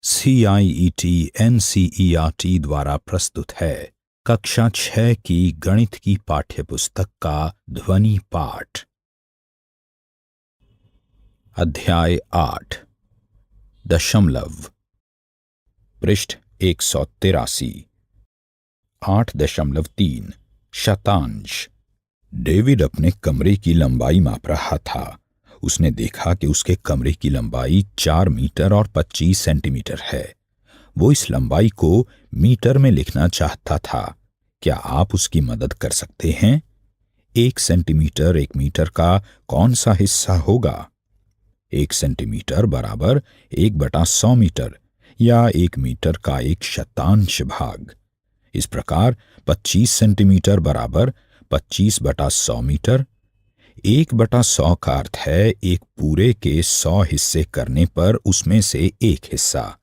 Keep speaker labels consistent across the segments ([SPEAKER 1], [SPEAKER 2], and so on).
[SPEAKER 1] CIET NCERT द्वारा प्रस्तुत है कक्षा 6 की गणित की पाठ्यपुस्तक का ध्वनि पाठ। अध्याय 8 दशमलव। पृष्ठ 183। 8.3 शतांश। डेविड अपने कमरे की लंबाई माप रहा था। उसने देखा कि उसके कमरे की लंबाई 4 मीटर और 25 सेंटीमीटर है। वो इस लंबाई को मीटर में लिखना चाहता था। क्या आप उसकी मदद कर सकते हैं? 1 सेंटीमीटर 1 मीटर का कौन सा हिस्सा होगा? 1 सेंटीमीटर बराबर 1/100 मीटर या 1 मीटर का 1 शतांश भाग। इस प्रकार 25 सेंटीमीटर बराबर 25/100 मीटर। 1/100 का अर्थ है एक पूरे के 100 हिस्से करने पर उसमें से एक हिस्सा।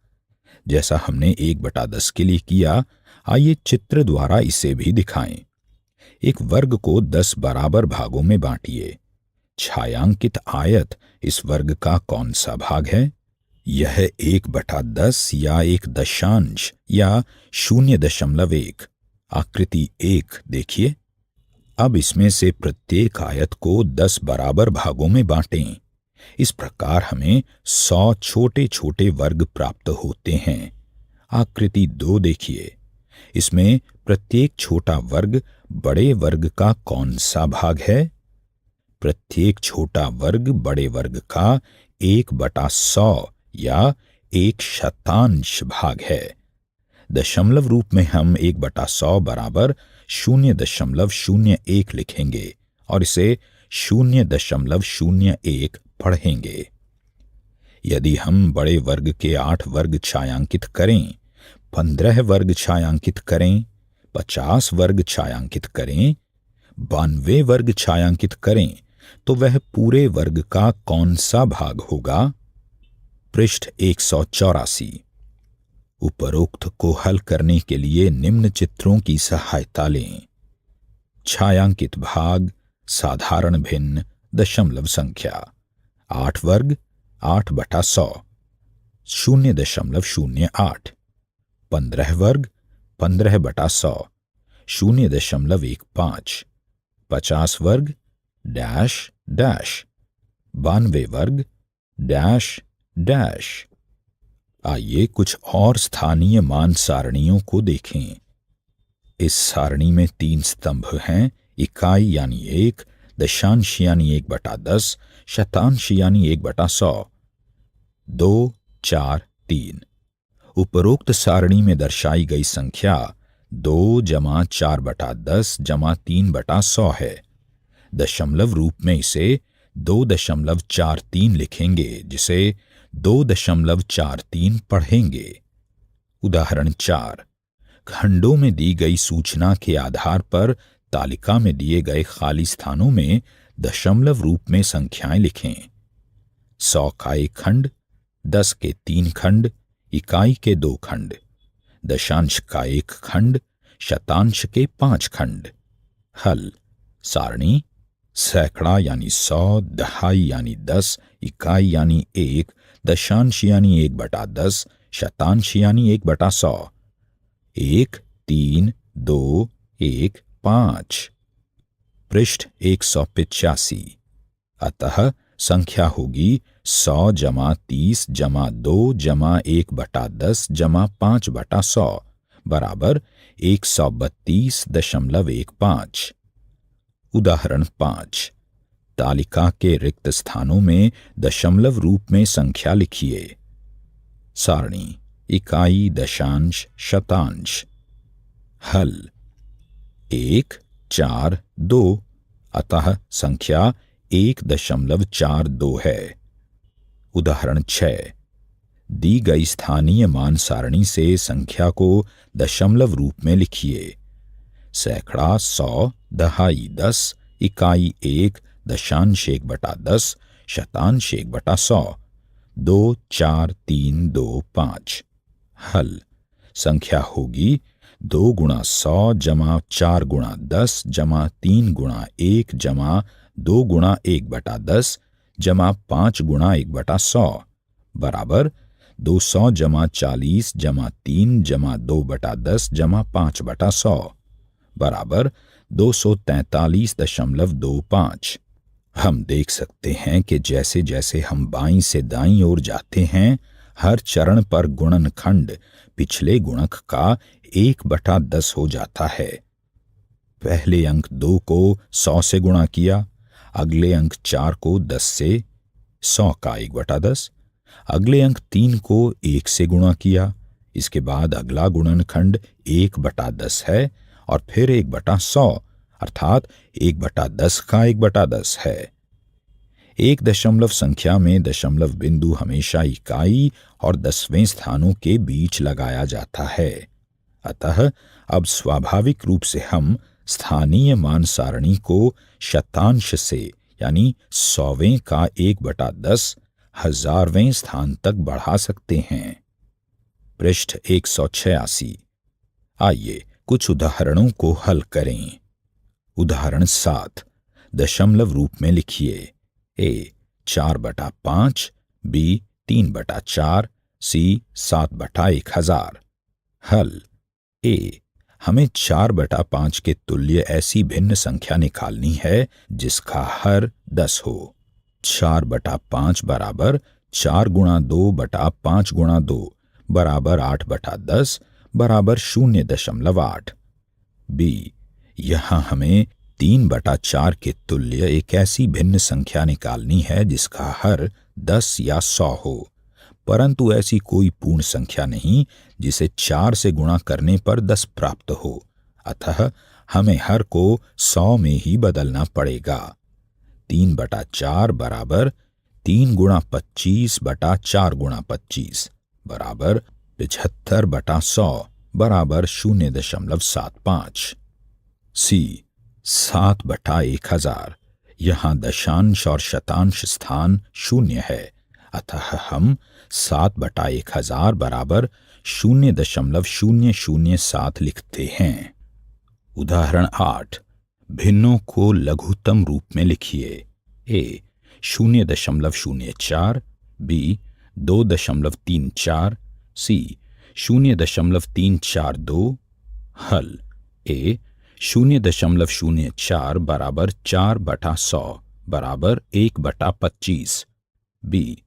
[SPEAKER 1] जैसा हमने 1/10 के लिए किया, आइए चित्र द्वारा इसे भी दिखाएं। एक वर्ग को 10 बराबर भागों में बांटिए। छायांकित आयत इस वर्ग का कौन सा भाग है? यह 1/10 या 1 दशांश या 0.1। आकृति 1 देखिए। अब इसमें से प्रत्येक आयत को 10 बराबर भागों में बांटें। इस प्रकार हमें 100 छोटे छोटे वर्ग प्राप्त होते हैं। आकृति 2 देखिए। इसमें प्रत्येक छोटा वर्ग बड़े वर्ग का कौन सा भाग है? प्रत्येक छोटा वर्ग बड़े वर्ग का 1/100 या 1 शतांश भाग है। दशमलव रूप में हम 1/100 बराबर 0.01 लिखेंगे और इसे 0.01 पढ़ेंगे। यदि हम बड़े वर्ग के 8 वर्ग छायांकित करें, 15 वर्ग छायांकित करें, 50 वर्ग छायांकित करें, 92 वर्ग छायांकित करें, तो वह पूरे वर्ग का कौन सा भाग होगा? पृष्ठ 184। उपरोक्त को हल करने के लिए निम्न चित्रों की सहायता लें। छायांकित भाग, साधारण भिन्न, दशमलव संख्या। 8 वर्ग 8/100 0.08। 15 वर्ग 15/100 0.15। 50 वर्ग डैश डैश। 92 वर्ग डैश डैश। आइए कुछ और स्थानीय मान सारणियों को देखें। इस सारणी में 3 स्तंभ हैं। इकाई यानी 1, दशांश यानी 1/10, शतांश यानी 1/100। 2, 4, 3। उपरोक्त सारणी में दर्शाई गई संख्या 2 + 4/10 + 3/100 है। दशमलव रूप में इसे 2.43 लिखेंगे, जिसे 2.43 पढ़ेंगे। उदाहरण 4। खंडों में दी गई सूचना के आधार पर तालिका में दिए गए खाली स्थानों में दशमलव रूप में संख्याएं लिखें। 100 का 1 खंड, 10 के 3 खंड, इकाई के 2 खंड, दशांश का 1 खंड, शतांश के 5 खंड। हल। सारणी: सैकड़ा यानी 100, दहाई यानी 10, इकाई यानी 1, दशांश यानी 1/10, शतांश यानी 1/100। 1, 3, 2, 1, 5। पृष्ठ 185। अतः संख्या होगी 100 + 30 + 2 + 1/10 + 5/100 बराबर 132.15। उदाहरण 5। तालिका के रिक्त स्थानों में दशमलव रूप में संख्या लिखिए। सारणी: इकाई, दशांश, शतांश। हल। 1, 4, 2। अतः संख्या 1.42 है। उदाहरण 6। दी गई स्थानीय मान सारणी से संख्या को दशमलव रूप में लिखिए। सैकड़ा 100, दहाई 10, इकाई 1, दशांश 1/10, शतांश 1/100। 2, 4, 3, 2, 5। हल। संख्या होगी 2 × 100 + 4 × 10 + 3 × 1 + 2 × 1/10 + 5 × 1/100 बराबर 200 जमा 40 जमा 3 जमा 2/10 जमा 5/100 बराबर 243.25। हम देख सकते हैं कि जैसे जैसे हम बाईं से दाईं ओर जाते हैं, हर चरण पर गुणनखंड पिछले गुणक का 1/10 हो जाता है। पहले अंक 2 को 100 से गुणा किया, अगले अंक 4 को 10 से, 100 का 1/10, अगले अंक 3 को 1 से गुणा किया, इसके बाद अगला गुणनखंड 1/10 है और फिर 1/100 अर्थात 1/10 का 1/10 है। एक दशमलव संख्या में दशमलव बिंदु हमेशा इकाई और दसवें स्थानों के बीच लगाया जाता है। अतः अब स्वाभाविक रूप से हम स्थानीय मान सारणी को शतांश से यानी 100वें का 1/10 1000वें स्थान तक बढ़ा सकते हैं। पृष्ठ 186। आइए कुछ उदाहरणों को हल करें। उदाहरण 7 दशमलव रूप में लिखिए। ए 4/5, बी 3/4, सी 7/1000। हल। ए हमें 4/5 के तुल्य ऐसी भिन्न संख्या निकालनी है जिसका हर 10 हो। 4/5 बराबर 4 गुणा 2/5 गुणा 2 बराबर 8/10 बराबर 0.8। बी यहां हमें 3/4 के तुल्य एक ऐसी भिन्न संख्या निकालनी है जिसका हर 10 या 100 हो, परंतु ऐसी कोई पूर्ण संख्या नहीं जिसे 4 से गुणा करने पर 10 प्राप्त हो, अतः हमें हर को 100 में ही बदलना पड़ेगा। 3/4 बराबर 3 गुणा 25 बटा 4 गुणा 25 बराबर 75/100 बराबर 0.75। सी 7/1000। यहाँ दशांश और शतांश स्थान 0 है, अतः हम 7/1000 बराबर 0.007 लिखते हैं। उदाहरण 8 भिन्नों को लघुत्तम रूप में लिखिए। ए 0.04, बी 2.34, सी 0.342। हल। ए 0.04 बराबर 4/100 बराबर 1/25, बी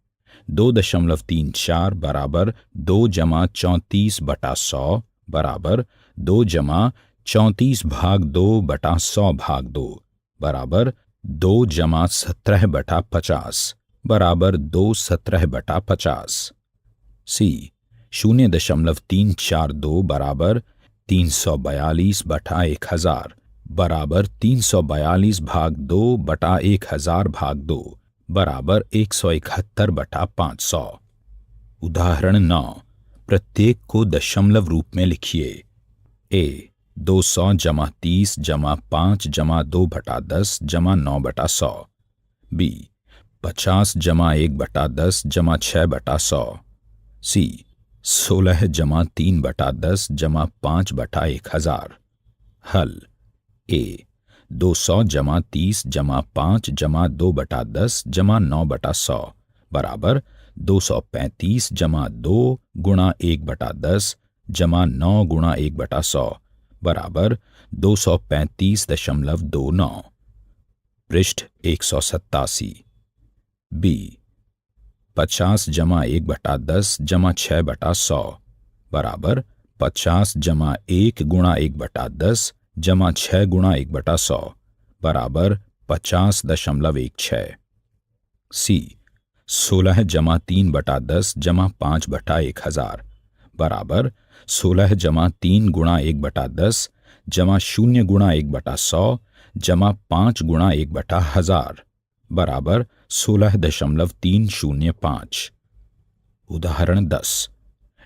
[SPEAKER 1] 2.34 बराबर 2 जमा 34/100 बराबर 2 जमा 34 भाग 2/100 भाग 2 बराबर 2 जमा 17/50 बराबर 2 17/50। सी 0.342 बराबर 342/1000 बराबर 342 भाग 2/1000 भाग 2 बराबर 171/500। उदाहरण 9 प्रत्येक को दशमलव रूप में लिखिए। ए 200 जमा 30 जमा 5 जमा 2/10 जमा 9/100, बी 50 जमा 1/10 जमा 6/100, सी 16 जमा 3/10 जमा 5/1000। हल। ए 200 जमा 30 जमा 5 जमा 2/10 जमा 9/100 बराबर 235 जमा 2 गुणा 1/10 जमा 9 गुणा 1/100 बराबर 235.29। पृष्ठ 187। बी 50 जमा 1/10 जमा 6/100 बराबर 50 जमा 1 गुणा 1/10 जमा 6 गुणा 1/100 बराबर 50.16। सी 16 जमा 3/10 जमा 5/1000 बराबर 16 जमा 3 गुणा 1/10 जमा 0 गुणा 1/100 जमा 5 गुणा 1/1000 बराबर 16.305। उदाहरण 10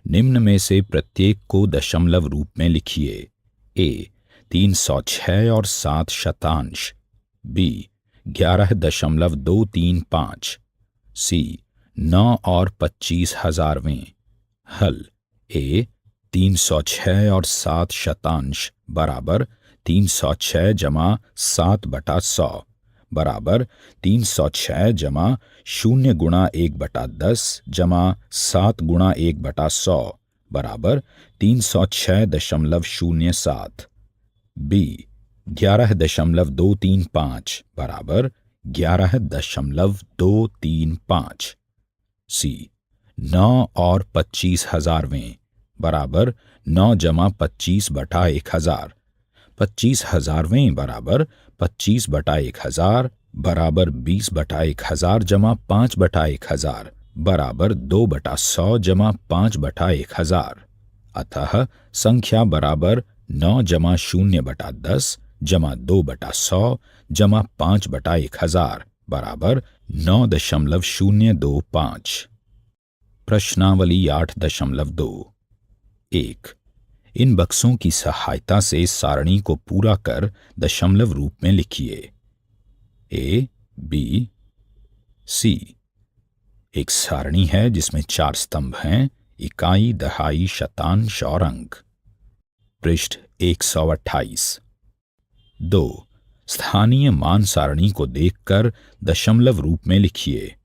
[SPEAKER 1] निम्न में से प्रत्येक को दशमलव रूप में लिखिए। ए 306 और 7 शतांश, बी 11.235, सी 9 और 25 हजारवें। हल। ए 306 और 7 शतांश बराबर 306 जमा 7/100 बराबर 306 जमा 0 गुणा 1/10 जमा 7 गुणा 1/100 बराबर 306.07। बी 11.235 बराबर 11.235। सी 9 और 25 हजारवें बराबर 9 जमा 25/1000। 25 हजारवें बराबर 25/1000 बराबर 20/1000 जमा 5/1000 बराबर 2/100 जमा 5/1000। अतः संख्या बराबर 9 जमा 0/10 जमा 2/100 जमा 5/1000 बराबर 9.025। प्रश्नावली 8.2। 1। इन बक्सों की सहायता से सारणी को पूरा कर दशमलव रूप में लिखिए। ए, बी, सी। एक सारणी है जिसमें 4 स्तंभ हैं, इकाई, दहाई, शतांश और अंक। पृष्ठ 128। 2। स्थानीय मान सारणी को देखकर दशमलव रूप में लिखिए।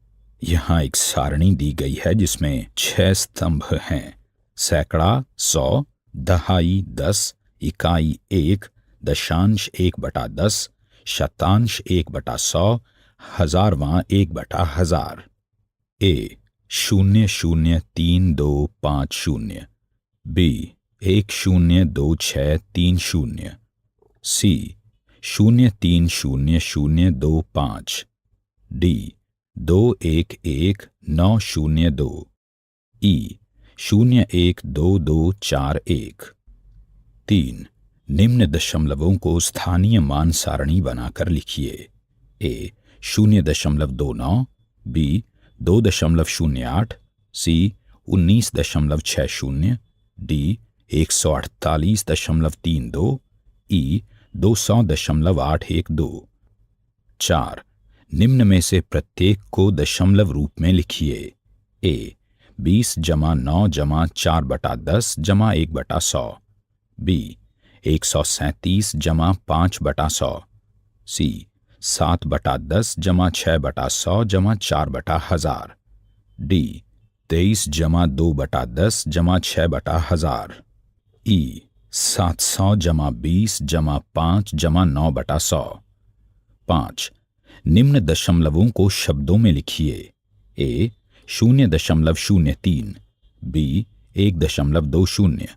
[SPEAKER 1] यहां एक सारणी दी गई है जिसमें 6 स्तंभ हैं, सैकड़ा 100, दहाई 10, इकाई 1, दशांश 1/10, शतांश 1/100, हजारवां 1/1000। ए 003250, बी 102630, सी 030025, डी 211902, ई 012241। 3। निम्न दशमलवों को स्थानीय मान सारणी बनाकर लिखिए। ए 0.29, बी 2.08, सी 19.60, डी 148.32, ई 200.812। 4। निम्न में से प्रत्येक को दशमलव रूप में लिखिए। ए 20 जमा 9 जमा 4/10 जमा 1/100, बी 137 जमा 5/100, सी 7/10 जमा 6/100 जमा 4/1000, डी 23 जमा 2/10 जमा 6/1000, ई 700 जमा 20 जमा 5 जमा 9/100। 5। निम्न दशमलवों को शब्दों में लिखिए। ए 0.03, बी 1.20,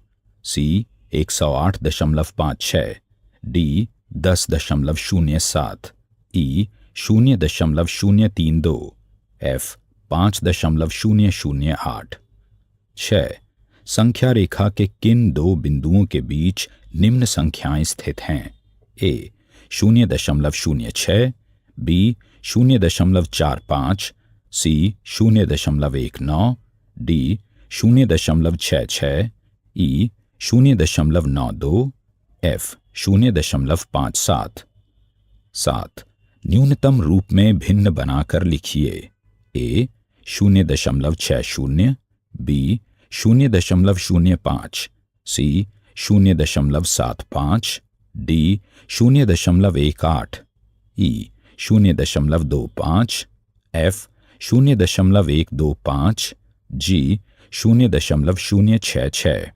[SPEAKER 1] सी 108.56, डी 10.07, ई 0.032, एफ 5.008। 6। संख्या रेखा के किन 2 बिंदुओं के बीच निम्न संख्याएं स्थित हैं। ए 0.06, बी 0.45, सी 0.19, डी 0.66, ई 0.92, एफ 0.57। 7। न्यूनतम रूप में भिन्न बनाकर लिखिए। ए 0.60, बी 0.05, सी 0.75, डी 0.18, ई 0.25, एफ 0.125, जी 0.066।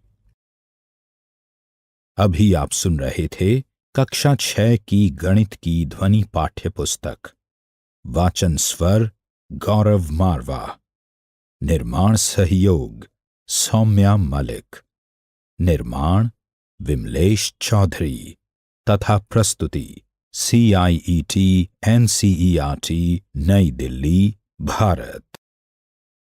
[SPEAKER 1] अभी आप सुन रहे थे कक्षा 6 की गणित की ध्वनि पाठ्य पुस्तक। वाचन स्वर गौरव मारवा। निर्माण सहयोग सौम्या मलिक। निर्माण विमलेश चौधरी तथा प्रस्तुति CIET NCERT नई दिल्ली भारत।